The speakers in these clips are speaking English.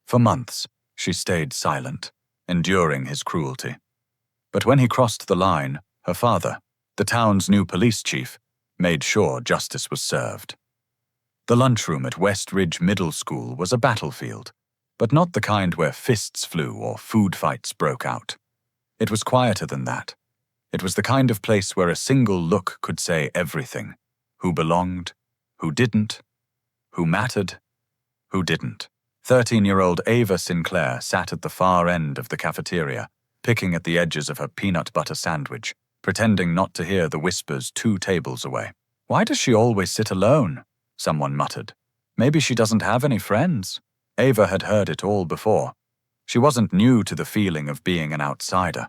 For months, she stayed silent, enduring his cruelty. But when he crossed the line, her father, the town's new police chief, made sure justice was served. The lunchroom at West Ridge Middle School was a battlefield, but not the kind where fists flew or food fights broke out. It was quieter than that. It was the kind of place where a single look could say everything: who belonged, who didn't, who mattered, who didn't. 13-year-old Ava Sinclair sat at the far end of the cafeteria, picking at the edges of her peanut butter sandwich, pretending not to hear the whispers 2 tables away. "Why does she always sit alone?" someone muttered. "Maybe she doesn't have any friends." Ava had heard it all before. She wasn't new to the feeling of being an outsider.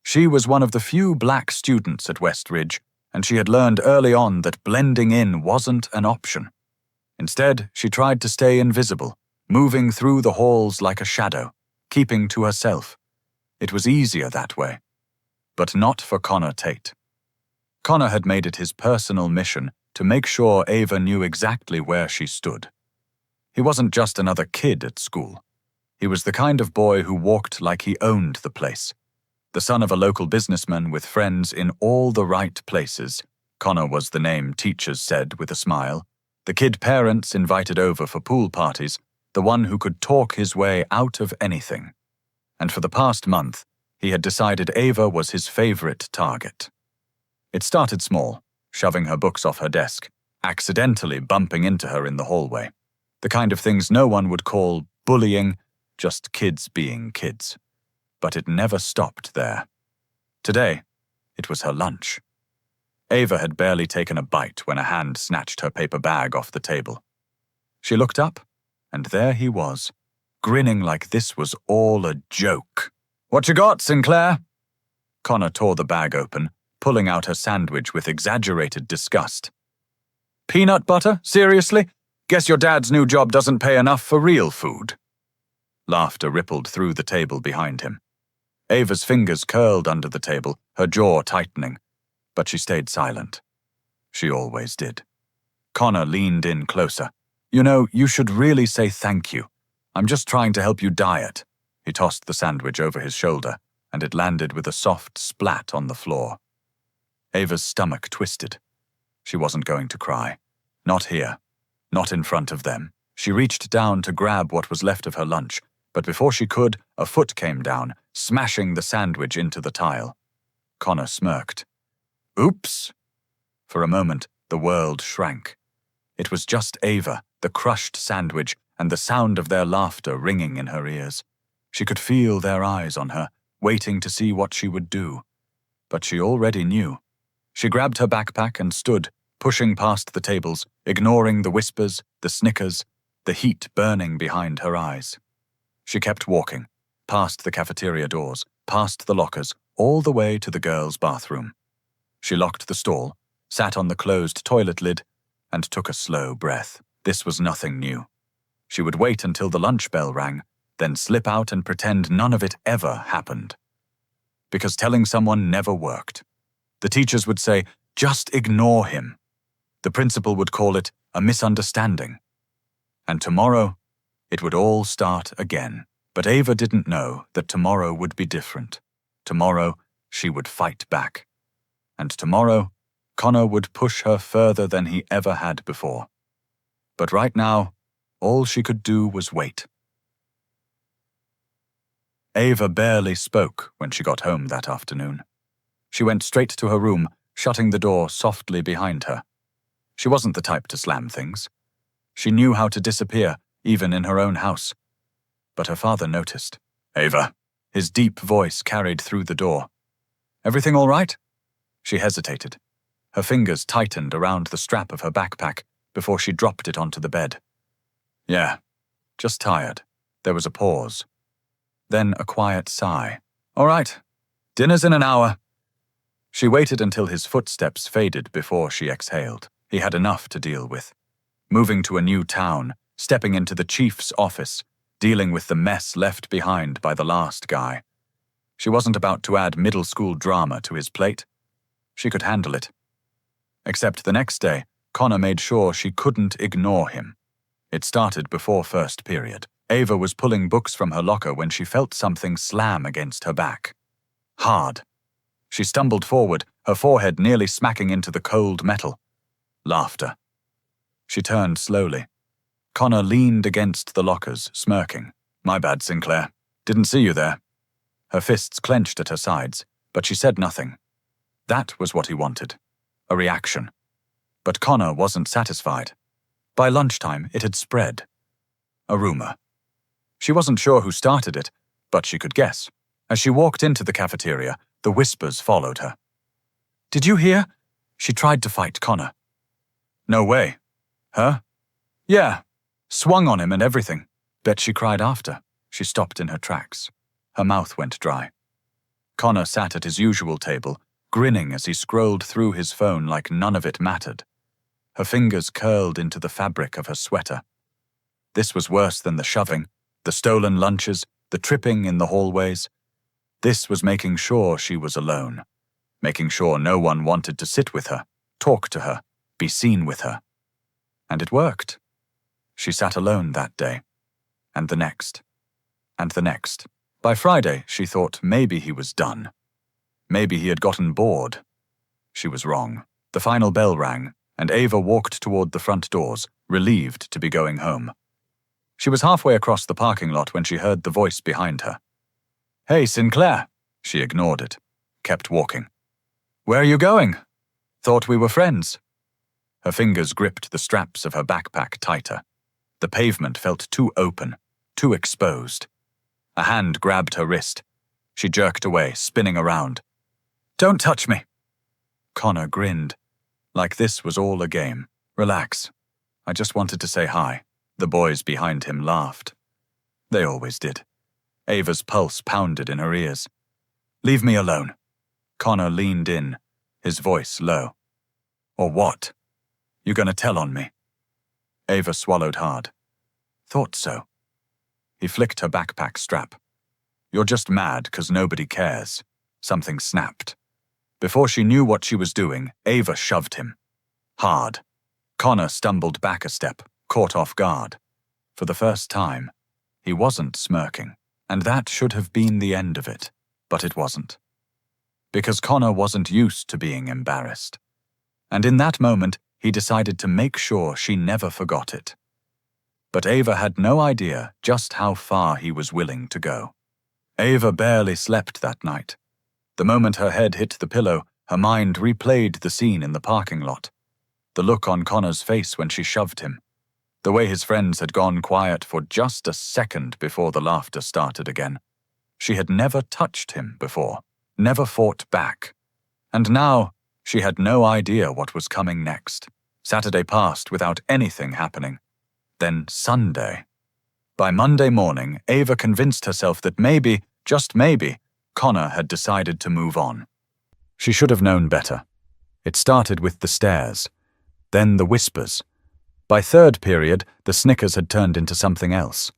She was one of the few black students at West Ridge, and she had learned early on that blending in wasn't an option. Instead, she tried to stay invisible, moving through the halls like a shadow, keeping to herself. It was easier that way. But not for Connor Tate. Connor had made it his personal mission to make sure Ava knew exactly where she stood. He wasn't just another kid at school. He was the kind of boy who walked like he owned the place. The son of a local businessman with friends in all the right places. Connor was the name teachers said with a smile. The kid parents invited over for pool parties, the one who could talk his way out of anything. And for the past month, he had decided Ava was his favorite target. It started small, shoving her books off her desk, accidentally bumping into her in the hallway. The kind of things no one would call bullying, just kids being kids. But it never stopped there. Today, it was her lunch. Ava had barely taken a bite when a hand snatched her paper bag off the table. She looked up, and there he was, grinning like this was all a joke. "What you got, Sinclair?" Connor tore the bag open, pulling out her sandwich with exaggerated disgust. "Peanut butter? Seriously? Guess your dad's new job doesn't pay enough for real food." Laughter rippled through the table behind him. Ava's fingers curled under the table, her jaw tightening, but she stayed silent. She always did. Connor leaned in closer. "You know, you should really say thank you. I'm just trying to help you diet." He tossed the sandwich over his shoulder, and it landed with a soft splat on the floor. Ava's stomach twisted. She wasn't going to cry. Not here. Not in front of them. She reached down to grab what was left of her lunch, but before she could, a foot came down, smashing the sandwich into the tile. Connor smirked. "Oops." For a moment, the world shrank. It was just Ava, the crushed sandwich, and the sound of their laughter ringing in her ears. She could feel their eyes on her, waiting to see what she would do. But she already knew. She grabbed her backpack and stood, pushing past the tables, ignoring the whispers, the snickers, the heat burning behind her eyes. She kept walking, past the cafeteria doors, past the lockers, all the way to the girls' bathroom. She locked the stall, sat on the closed toilet lid, and took a slow breath. This was nothing new. She would wait until the lunch bell rang, then slip out and pretend none of it ever happened. Because telling someone never worked. The teachers would say, "Just ignore him." The principal would call it a misunderstanding. And tomorrow, it would all start again. But Ava didn't know that tomorrow would be different. Tomorrow, she would fight back. And tomorrow, Connor would push her further than he ever had before. But right now, all she could do was wait. Ava barely spoke when she got home that afternoon. She went straight to her room, shutting the door softly behind her. She wasn't the type to slam things. She knew how to disappear, even in her own house. But her father noticed. "Ava." His deep voice carried through the door. "Everything all right?" She hesitated. Her fingers tightened around the strap of her backpack before she dropped it onto the bed. "Yeah, just tired." There was a pause. Then a quiet sigh. "All right, dinner's in an hour." She waited until his footsteps faded before she exhaled. He had enough to deal with. Moving to a new town, stepping into the chief's office, dealing with the mess left behind by the last guy. She wasn't about to add middle school drama to his plate. She could handle it. Except the next day, Connor made sure she couldn't ignore him. It started before first period. Ava was pulling books from her locker when she felt something slam against her back. Hard. She stumbled forward, her forehead nearly smacking into the cold metal. Laughter. She turned slowly. Connor leaned against the lockers, smirking. "My bad, Sinclair. Didn't see you there." Her fists clenched at her sides, but she said nothing. That was what he wanted. A reaction. But Connor wasn't satisfied. By lunchtime, it had spread. A rumor. She wasn't sure who started it, but she could guess. As she walked into the cafeteria, the whispers followed her. "Did you hear?" She tried to fight Connor. "No way." "Huh?" "Yeah. Swung on him and everything." Bet she cried after. She stopped in her tracks. Her mouth went dry. Connor sat at his usual table, grinning as he scrolled through his phone like none of it mattered. Her fingers curled into the fabric of her sweater. This was worse than the shoving, the stolen lunches, the tripping in the hallways. This was making sure she was alone, making sure no one wanted to sit with her, talk to her, be seen with her. And it worked. She sat alone that day, and the next, and the next. By Friday, she thought maybe he was done. Maybe he had gotten bored. She was wrong. The final bell rang, and Ava walked toward the front doors, relieved to be going home. She was halfway across the parking lot when she heard the voice behind her. "Hey, Sinclair." She ignored it, kept walking. "Where are you going?" "Thought we were friends." Her fingers gripped the straps of her backpack tighter. The pavement felt too open, too exposed. A hand grabbed her wrist. She jerked away, spinning around. "Don't touch me." Connor grinned, like this was all a game. "Relax. I just wanted to say hi." The boys behind him laughed. They always did. Ava's pulse pounded in her ears. "Leave me alone." Connor leaned in, his voice low. "Or what? You gonna tell on me?" Ava swallowed hard. "Thought so." He flicked her backpack strap. "You're just mad 'cause nobody cares." Something snapped. Before she knew what she was doing, Ava shoved him. Hard. Connor stumbled back a step, caught off guard. For the first time, he wasn't smirking, and that should have been the end of it, but it wasn't. Because Connor wasn't used to being embarrassed. And in that moment, he decided to make sure she never forgot it. But Ava had no idea just how far he was willing to go. Ava barely slept that night. The moment her head hit the pillow, her mind replayed the scene in the parking lot. The look on Connor's face when she shoved him. The way his friends had gone quiet for just a second before the laughter started again. She had never touched him before, never fought back. And now, she had no idea what was coming next. Saturday passed without anything happening. Then Sunday. By Monday morning, Ava convinced herself that maybe, just maybe, Connor had decided to move on. She should have known better. It started with the stares, then the whispers. By third period, the snickers had turned into something else.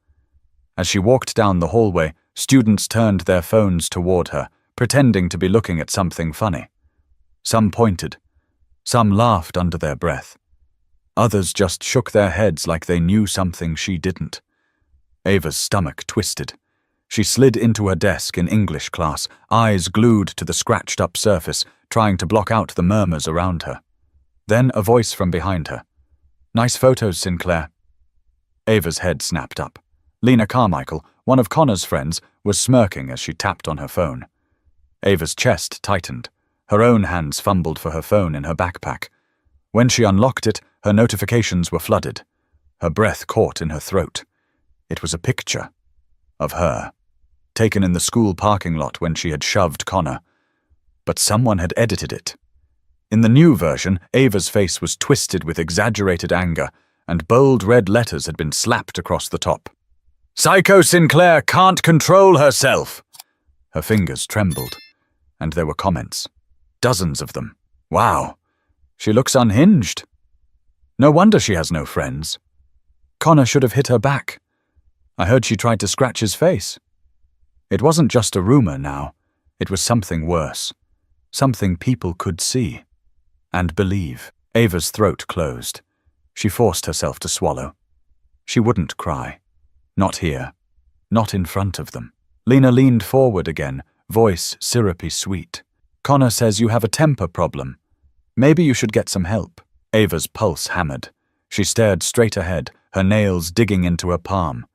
As she walked down the hallway, students turned their phones toward her, pretending to be looking at something funny. Some pointed. Some laughed under their breath. Others just shook their heads like they knew something she didn't. Ava's stomach twisted. She slid into her desk in English class, eyes glued to the scratched-up surface, trying to block out the murmurs around her. Then a voice from behind her. "Nice photos, Sinclair." Ava's head snapped up. Lena Carmichael, one of Connor's friends, was smirking as she tapped on her phone. Ava's chest tightened. Her own hands fumbled for her phone in her backpack. When she unlocked it, her notifications were flooded. Her breath caught in her throat. It was a picture of her, taken in the school parking lot when she had shoved Connor. But someone had edited it. In the new version, Ava's face was twisted with exaggerated anger, and bold red letters had been slapped across the top. "Psycho Sinclair can't control herself!" Her fingers trembled, and there were comments. Dozens of them. "Wow, she looks unhinged. No wonder she has no friends. Connor should have hit her back. I heard she tried to scratch his face." It wasn't just a rumor now. It was something worse. Something people could see and believe. Ava's throat closed. She forced herself to swallow. She wouldn't cry. Not here. Not in front of them. Lena leaned forward again, voice syrupy sweet. Connor says you have a temper problem. Maybe you should get some help. Ava's pulse hammered. She stared straight ahead, her nails digging into her palm.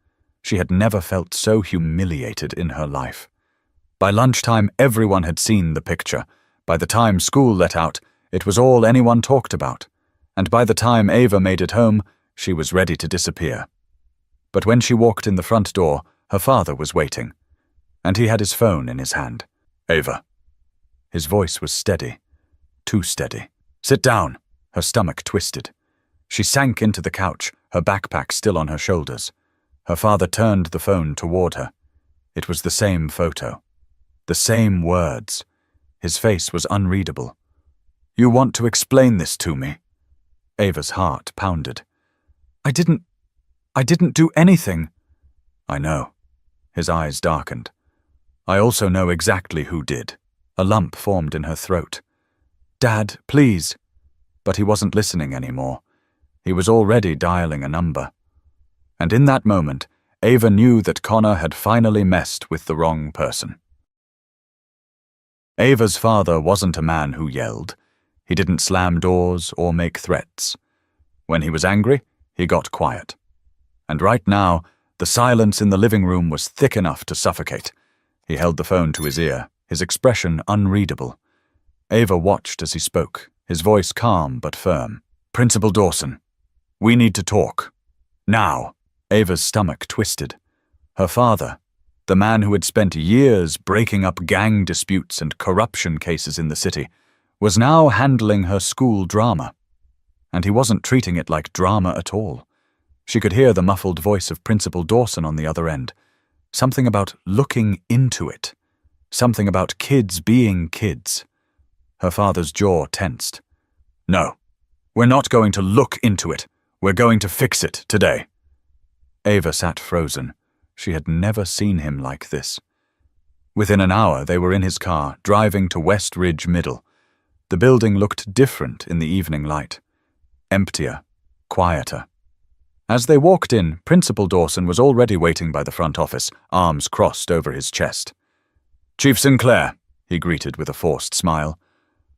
She had never felt so humiliated in her life. By lunchtime, everyone had seen the picture. By the time school let out, it was all anyone talked about. And by the time Ava made it home, she was ready to disappear. But when she walked in the front door, her father was waiting, and he had his phone in his hand. Ava. His voice was steady. Too steady. Sit down. Her stomach twisted. She sank into the couch, her backpack still on her shoulders. Her father turned the phone toward her. It was the same photo. The same words. His face was unreadable. You want to explain this to me? Ava's heart pounded. I didn't do anything. I know. His eyes darkened. I also know exactly who did. A lump formed in her throat. Dad, please. But he wasn't listening anymore. He was already dialing a number. And in that moment, Ava knew that Connor had finally messed with the wrong person. Ava's father wasn't a man who yelled. He didn't slam doors or make threats. When he was angry, he got quiet. And right now, the silence in the living room was thick enough to suffocate. He held the phone to his ear, his expression unreadable. Ava watched as he spoke, his voice calm but firm. Principal Dawson, we need to talk. Now. Ava's stomach twisted. Her father, the man who had spent years breaking up gang disputes and corruption cases in the city, was now handling her school drama. And he wasn't treating it like drama at all. She could hear the muffled voice of Principal Dawson on the other end. Something about looking into it. Something about kids being kids. Her father's jaw tensed. No, we're not going to look into it. We're going to fix it today. Ava sat frozen. She had never seen him like this. Within an hour, they were in his car, driving to West Ridge Middle. The building looked different in the evening light. Emptier, quieter. As they walked in, Principal Dawson was already waiting by the front office, arms crossed over his chest. Chief Sinclair, he greeted with a forced smile.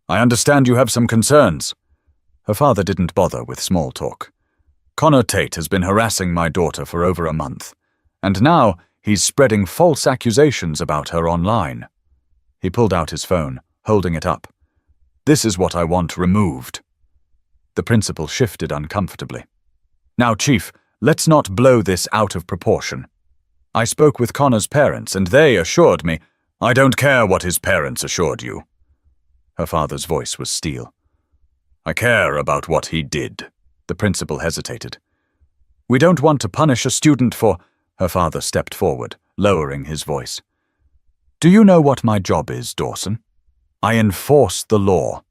I understand you have some concerns. Her father didn't bother with small talk. Connor Tate has been harassing my daughter for over a month, and now he's spreading false accusations about her online. He pulled out his phone, holding it up. This is what I want removed. The principal shifted uncomfortably. Now, Chief, let's not blow this out of proportion. I spoke with Connor's parents, and they assured me, I don't care what his parents assured you. Her father's voice was steel. I care about what he did. The principal hesitated. We don't want to punish a student for... Her father stepped forward, lowering his voice. Do you know what my job is, Dawson? I enforce the law.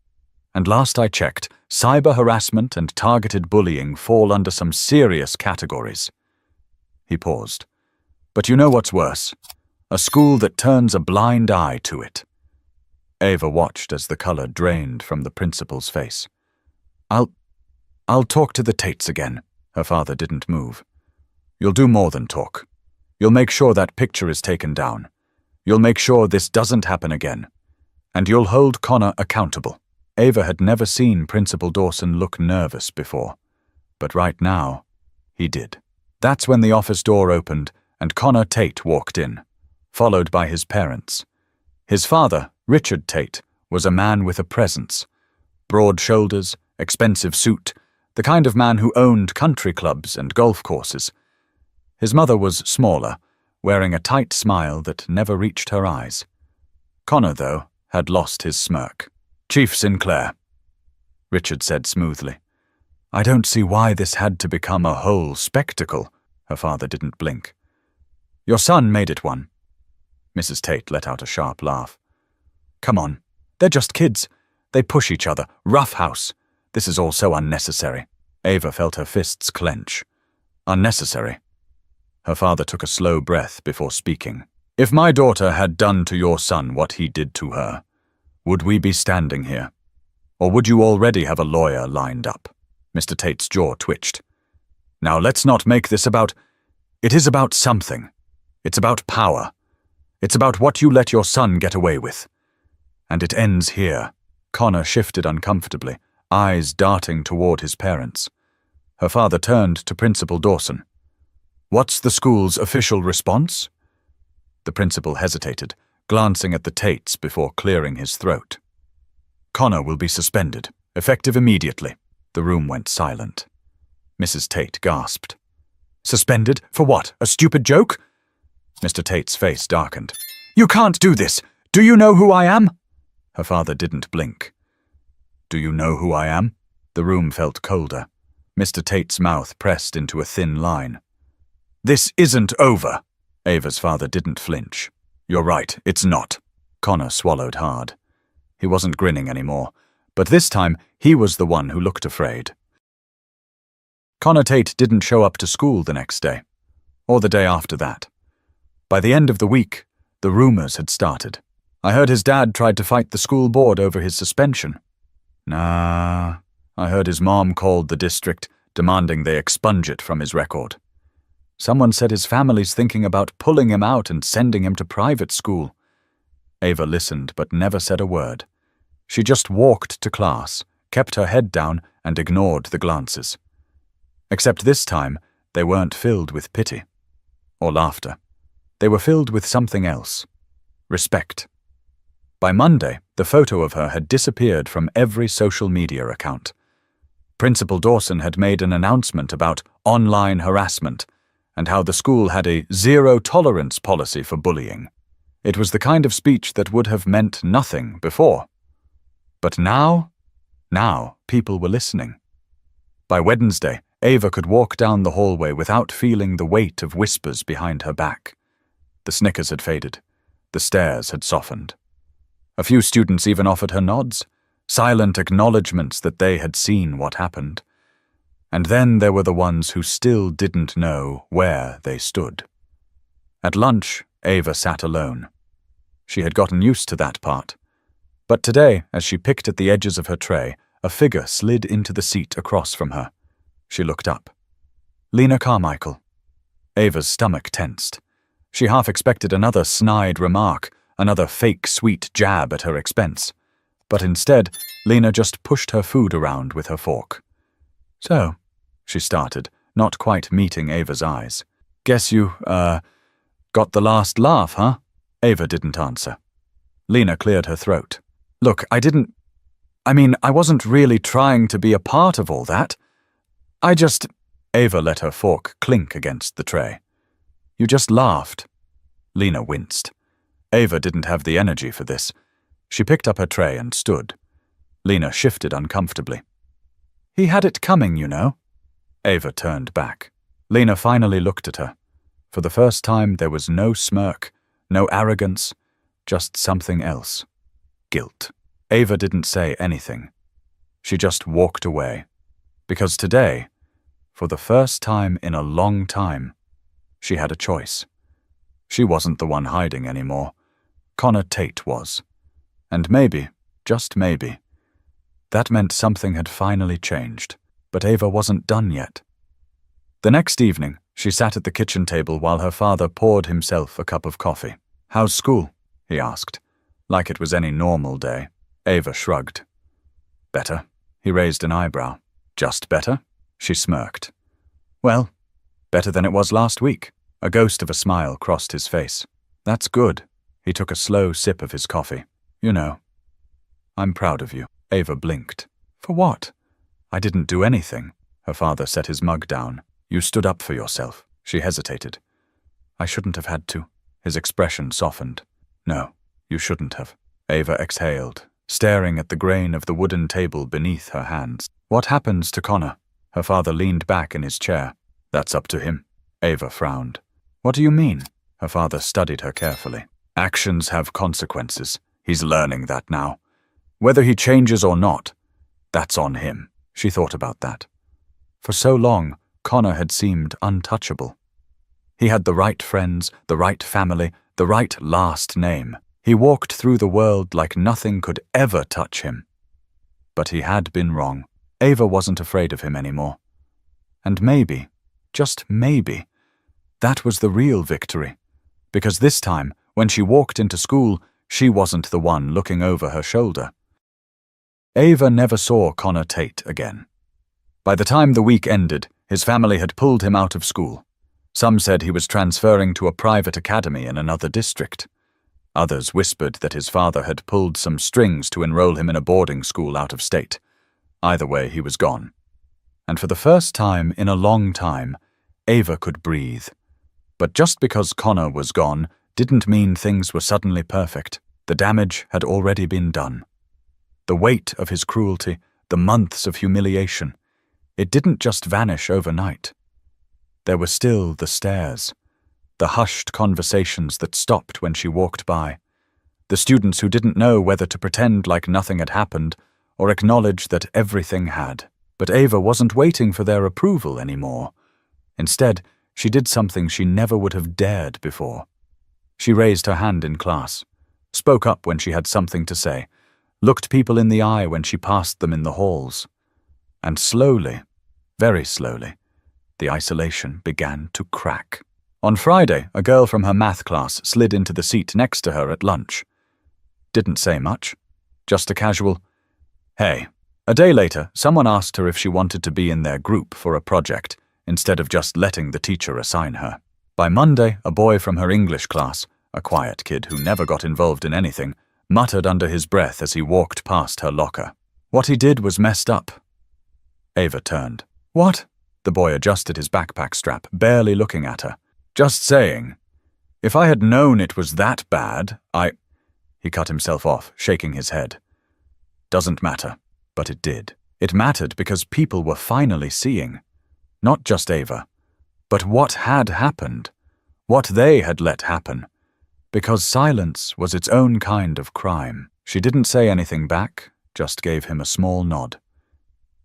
And last I checked, cyber harassment and targeted bullying fall under some serious categories. He paused. But you know what's worse? A school that turns a blind eye to it. Ava watched as the color drained from the principal's face. I'll talk to the Tates again. Her father didn't move. You'll do more than talk. You'll make sure that picture is taken down. You'll make sure this doesn't happen again. And you'll hold Connor accountable. Ava had never seen Principal Dawson look nervous before. But right now, he did. That's when the office door opened and Connor Tate walked in, followed by his parents. His father, Richard Tate, was a man with a presence. Broad shoulders, expensive suit, the kind of man who owned country clubs and golf courses. His mother was smaller, wearing a tight smile that never reached her eyes. Connor, though, had lost his smirk. Chief Sinclair, Richard said smoothly. I don't see why this had to become a whole spectacle. Her father didn't blink. Your son made it one. Mrs. Tate let out a sharp laugh. Come on, they're just kids. They push each other, roughhouse. This is all so unnecessary. Ava felt her fists clench. Unnecessary. Her father took a slow breath before speaking. If my daughter had done to your son what he did to her, would we be standing here? Or would you already have a lawyer lined up? Mr. Tate's jaw twitched. Now let's not make this about... It is about something. It's about power. It's about what you let your son get away with. And it ends here." Connor shifted uncomfortably, eyes darting toward his parents. Her father turned to Principal Dawson. "What's the school's official response?" The principal hesitated, glancing at the Tates before clearing his throat. "Connor will be suspended, effective immediately." The room went silent. Mrs. Tate gasped. "Suspended? For what? A stupid joke?" Mr. Tate's face darkened. "You can't do this! Do you know who I am?" Her father didn't blink. "Do you know who I am?" The room felt colder. Mr. Tate's mouth pressed into a thin line. "This isn't over." Ava's father didn't flinch. "You're right, it's not." Connor swallowed hard. He wasn't grinning anymore, but this time he was the one who looked afraid. Connor Tate didn't show up to school the next day, or the day after that. By the end of the week, the rumors had started. "I heard his dad tried to fight the school board over his suspension." "Nah, I heard his mom called the district, demanding they expunge it from his record. Someone said his family's thinking about pulling him out and sending him to private school." Ava listened but never said a word. She just walked to class, kept her head down, and ignored the glances. Except this time, they weren't filled with pity or laughter. They were filled with something else. Respect. By Monday, the photo of her had disappeared from every social media account. Principal Dawson had made an announcement about online harassment and how the school had a zero-tolerance policy for bullying. It was the kind of speech that would have meant nothing before. But now people were listening. By Wednesday, Ava could walk down the hallway without feeling the weight of whispers behind her back. The snickers had faded. The stares had softened. A few students even offered her nods, silent acknowledgements that they had seen what happened. And then there were the ones who still didn't know where they stood. At lunch, Ava sat alone. She had gotten used to that part. But today, as she picked at the edges of her tray, a figure slid into the seat across from her. She looked up. Lena Carmichael. Ava's stomach tensed. She half expected another snide remark, another fake sweet jab at her expense. But instead, Lena just pushed her food around with her fork. "So," she started, not quite meeting Ava's eyes. "Guess you, got the last laugh, huh?" Ava didn't answer. Lena cleared her throat. "Look, I wasn't really trying to be a part of all that. Ava let her fork clink against the tray. "You just laughed." Lena winced. Ava didn't have the energy for this. She picked up her tray and stood. Lena shifted uncomfortably. "He had it coming, you know." Ava turned back. Lena finally looked at her. For the first time, there was no smirk, no arrogance, just something else. Guilt. Ava didn't say anything. She just walked away. Because today, for the first time in a long time, she had a choice. She wasn't the one hiding anymore. Connor Tate was. And maybe, just maybe, that meant something had finally changed. But Ava wasn't done yet. The next evening, she sat at the kitchen table while her father poured himself a cup of coffee. "How's school?" he asked, like it was any normal day. Ava shrugged. "Better." He raised an eyebrow. "Just better?" She smirked. "Well, better than it was last week." A ghost of a smile crossed his face. "That's good." He took a slow sip of his coffee. "You know, I'm proud of you." Ava blinked. "For what?" "I didn't do anything." Her father set his mug down. "You stood up for yourself." She hesitated. "I shouldn't have had to." His expression softened. "No, you shouldn't have." Ava exhaled, staring at the grain of the wooden table beneath her hands. "What happens to Connor?" Her father leaned back in his chair. "That's up to him." Ava frowned. "What do you mean?" Her father studied her carefully. "Actions have consequences. He's learning that now. Whether he changes or not, that's on him." She thought about that. For so long, Connor had seemed untouchable. He had the right friends, the right family, the right last name. He walked through the world like nothing could ever touch him. But he had been wrong. Ava wasn't afraid of him anymore. And maybe, just maybe, That was the real victory, because this time, when she walked into school, she wasn't the one looking over her shoulder. Ava never saw Connor Tate again. By the time the week ended, his family had pulled him out of school. Some said he was transferring to a private academy in another district. Others whispered that his father had pulled some strings to enroll him in a boarding school out of state. Either way, he was gone. And for the first time in a long time, Ava could breathe. But just because Connor was gone didn't mean things were suddenly perfect. The damage had already been done. The weight of his cruelty, the months of humiliation, it didn't just vanish overnight. There were still the stares, the hushed conversations that stopped when she walked by, the students who didn't know whether to pretend like nothing had happened or acknowledge that everything had. But Ava wasn't waiting for their approval anymore. Instead, she did something she never would have dared before. She raised her hand in class, spoke up when she had something to say, looked people in the eye when she passed them in the halls. And slowly, very slowly, the isolation began to crack. On Friday, a girl from her math class slid into the seat next to her at lunch. Didn't say much, just a casual, "Hey." A day later, someone asked her if she wanted to be in their group for a project, instead of just letting the teacher assign her. By Monday, a boy from her English class, a quiet kid who never got involved in anything, muttered under his breath as he walked past her locker. What he did was messed up. Ava turned. "What?" The boy adjusted his backpack strap, barely looking at her. "Just saying. If I had known it was that bad, He cut himself off, shaking his head. Doesn't matter. But it did. It mattered because people were finally seeing. Not just Ava, but what had happened. What they had let happen. Because silence was its own kind of crime. She didn't say anything back, just gave him a small nod.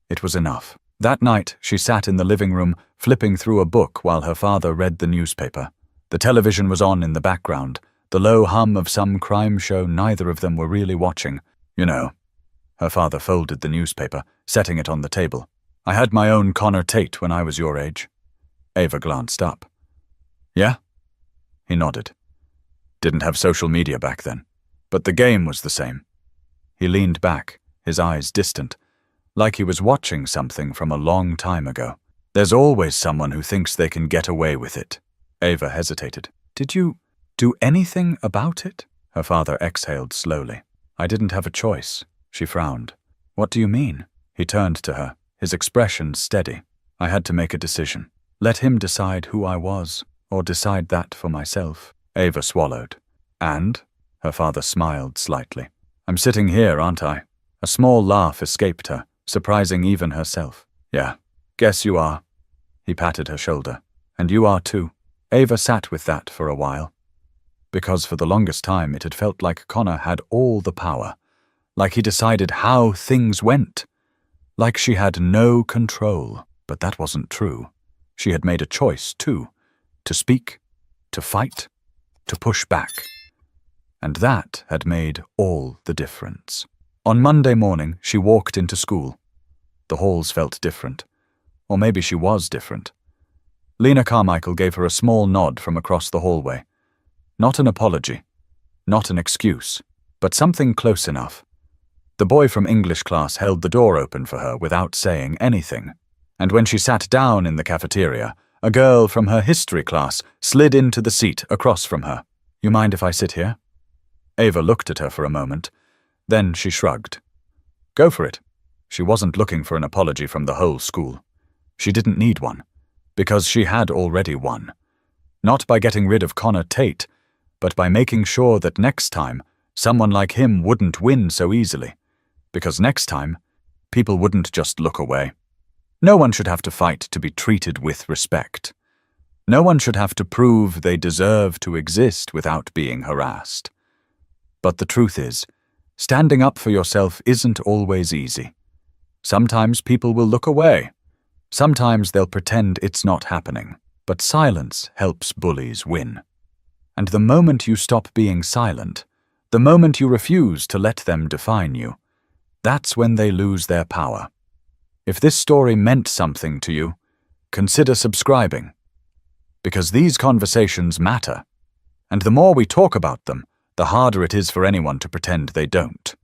It was enough. That night, she sat in the living room, flipping through a book while her father read the newspaper. The television was on in the background, the low hum of some crime show neither of them were really watching. You know. Her father folded the newspaper, setting it on the table. "I had my own Connor Tate when I was your age." Ava glanced up. "Yeah?" He nodded. Didn't have social media back then, but the game was the same. He leaned back, his eyes distant, like he was watching something from a long time ago. "There's always someone who thinks they can get away with it." Ava hesitated. "Did you do anything about it?" Her father exhaled slowly. "I didn't have a choice." She frowned. "What do you mean?" He turned to her, his expression steady. "I had to make a decision. Let him decide who I was, or decide that for myself." Ava swallowed. "And?" Her father smiled slightly. "I'm sitting here, aren't I?" A small laugh escaped her, surprising even herself. "Yeah, guess you are." He patted her shoulder. "And you are too." Ava sat with that for a while. Because for the longest time it had felt like Connor had all the power. Like he decided how things went. Like she had no control. But that wasn't true. She had made a choice, too. To speak, to fight, to push back. And that had made all the difference. On Monday morning, she walked into school. The halls felt different. Or maybe she was different. Lena Carmichael gave her a small nod from across the hallway. Not an apology. Not an excuse. But something close enough. The boy from English class held the door open for her without saying anything. And when she sat down in the cafeteria, a girl from her history class slid into the seat across from her. "You mind if I sit here?" Ava looked at her for a moment. Then she shrugged. Go for it. She wasn't looking for an apology from the whole school. She didn't need one, because she had already won. Not by getting rid of Connor Tate, but by making sure that next time, someone like him wouldn't win so easily. Because next time, people wouldn't just look away. No one should have to fight to be treated with respect. No one should have to prove they deserve to exist without being harassed. But the truth is, standing up for yourself isn't always easy. Sometimes people will look away. Sometimes they'll pretend it's not happening. But silence helps bullies win. And the moment you stop being silent, the moment you refuse to let them define you, that's when they lose their power. If this story meant something to you, consider subscribing. because these conversations matter, and the more we talk about them, the harder it is for anyone to pretend they don't.